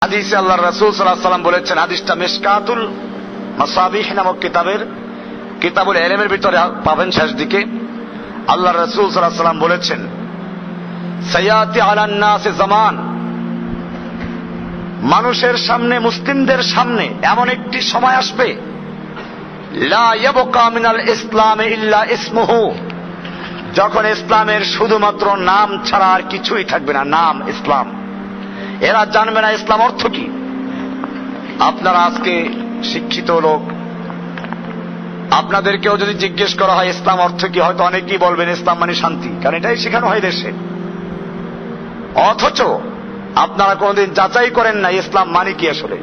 হাদিসে আল্লাহর রাসূল সাল্লাল্লাহু আলাইহি ওয়াসাল্লাম বলেছেন, হাদিসটা মিশকাতুল মাসাবিহ নামক কিতাবুল ইলমের ভিতরে পাবেন শেষ দিকে। আল্লাহর রাসূল সাল্লাল্লাহু আলাইহি ওয়াসাল্লাম বলেছেন, সায়াতি আলান নাসি জামান, মানুষের সামনে, মুসলিমদের সামনে এমন একটি সময় আসবে, লা ইয়াবকা মিনাল ইসলামে ইল্লা ইসমুহু, যখন ইসলামের শুধুমাত্র নাম ছাড়া আর কিছুই থাকবে না। নাম ইসলাম, এরা জানবে না ইসলাম অর্থ কি। আপনারা আজকে শিক্ষিত লোক, আপনাদেরকেও যদি জিজ্ঞেস করা হয় ইসলাম অর্থ কি, হয়তো অনেকেই বলবেন ইসলাম মানে শান্তি, কারণ এটাই শেখানো হয় দেশে। অথচ আপনারা কোনদিন যাচাই করেন না ইসলাম মানে কি আসলে।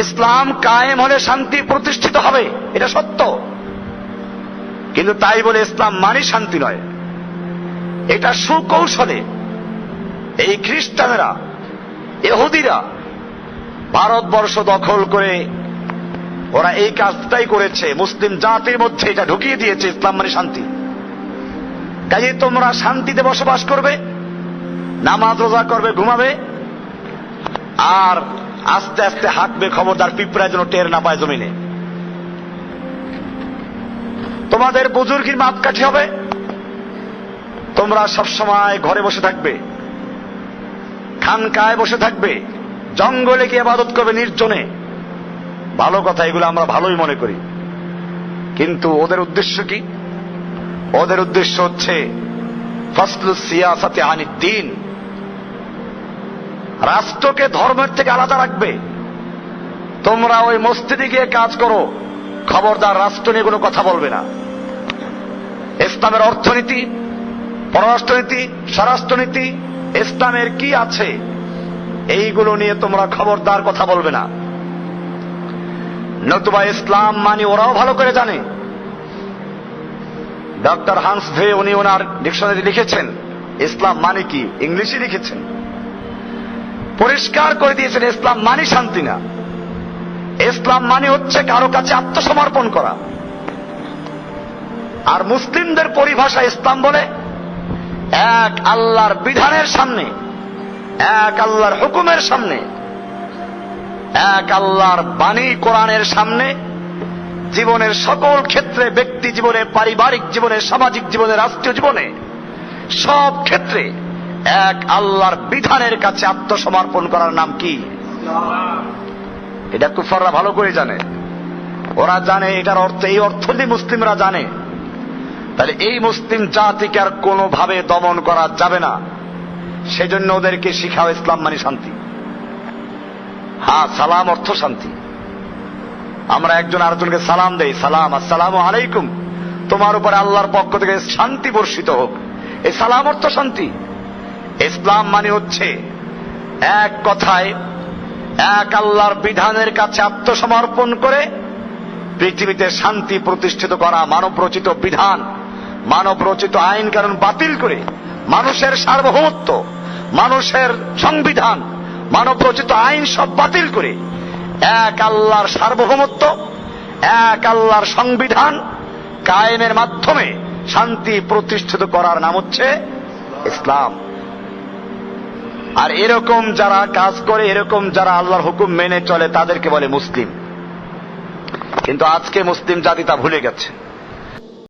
ইসলাম কায়েম হলে শান্তি প্রতিষ্ঠিত হবে, এটা সত্য, কিন্তু তাই বলে ইসলাম মানে শান্তি নয়। এটা সুকৌশলে এই খ্রিস্টানেরা, ইহুদিরা ভারতবর্ষ দখল করে ওরা এই কাজটাই করেছে, মুসলিম জাতির মধ্যে এটা ঢুকিয়ে দিয়েছে ইসলাম মানে শান্তি। কাজে তোমরা শান্তিতে বসবাস করবে, নামাজ রোজা করবে, ঘুমাবে, আর আস্তে আস্তে হাঁটবে, খবরদার পিঁপড়া যেন টের না পায় জমিনে। তোমাদের বুজুর্গির মাপকাঠি হবে, তোমরা সবসময় ঘরে বসে থাকবে, খানকায় বসে থাকবে, জঙ্গলে গিয়ে ইবাদত করবে নির্জনে। ভালো কথা, এগুলো আমরা ভালোই মনে করি, কিন্তু ওদের উদ্দেশ্য কি? ওদের উদ্দেশ্য হচ্ছে ফাসলুস সিয়াসাতি আনিদ দ্বীন, রাষ্ট্রকে ধর্মের থেকে আলাদা রাখবে। তোমরা ওই মসজিদে গিয়ে কাজ করো, খবরদার রাষ্ট্র নিয়ে কোনো কথা বলবে না। ইসলামের অর্থনীতি, পররাষ্ট্রনীতি, স্বরাষ্ট্রনীতি, ইসলামের কি আছে এইগুলো নিয়ে তোমরা খবরদার কথা বলবে না, নতুবা ইসলাম মানে ওরাও ভালো করে জানে। ডক্টর হান্স ভে, উনি ওনার ডিকশনারি লিখেছেন ইসলাম মানে কি, ইংলিশে লিখেছেন, পরিষ্কার করে দিয়েছেন ইসলাম মানে শান্তি না। ইসলাম মানে হচ্ছে কারো কাছে আত্মসমর্পণ করা। আর মুসলিমদের পরিভাষা ইসলাম বলে এক আল্লাহর বিধানের সামনে, এক আল্লাহর হুকুমের সামনে, এক আল্লাহর বাণী কোরআনের সামনে জীবনের সকল ক্ষেত্রে, ব্যক্তি জীবনে, পারিবারিক জীবনে, সামাজিক জীবনে, রাষ্ট্রীয় জীবনে, সব ক্ষেত্রে এক আল্লাহর বিধানের কাছে আত্মসমর্পণ করার নাম কি? এটা কুফাররা ভালো করে জানে, ওরা জানে এটার অর্থ, এই অর্থ দিয়ে মুসলিমরা জানে। তাহলে এই মুসলিম জাতিকে আর কোনোভাবে দমন করা যাবে না, সেজন্য ওদেরকে শিখাও ইসলাম মানে শান্তি। হ্যাঁ, সালাম অর্থ শান্তি। আমরা একজন আরেকজনকে সালাম দেই, সালাম, আসসালামু আলাইকুম, তোমার উপরে আল্লাহর পক্ষ থেকে শান্তি বর্ষিত হোক, এই সালাম অর্থ শান্তি। ইসলাম মানে হচ্ছে এক কথায় এক আল্লাহর বিধানের কাছে আত্মসমর্পণ করে পৃথিবীতে শান্তি প্রতিষ্ঠিত করা, মানব রচিত বিধান, মানব রচিত আইন কানুন বাতিল করে মানুষের সার্বভৌমত্ব, মানুষের সংবিধান, মানব রচিত আইন সব বাতিল করে এক আল্লাহর সার্বভৌমত্ব, এক আল্লাহর সংবিধান কায়েমের মাধ্যমে শান্তি প্রতিষ্ঠিত করার নাম হচ্ছে ইসলাম। আর এরকম যারা কাজ করে, এরকম যারা আল্লাহর হুকুম মেনে চলে, তাদেরকে বলে মুসলিম। কিন্তু আজকে মুসলিম জাতি তা ভুলে গেছে।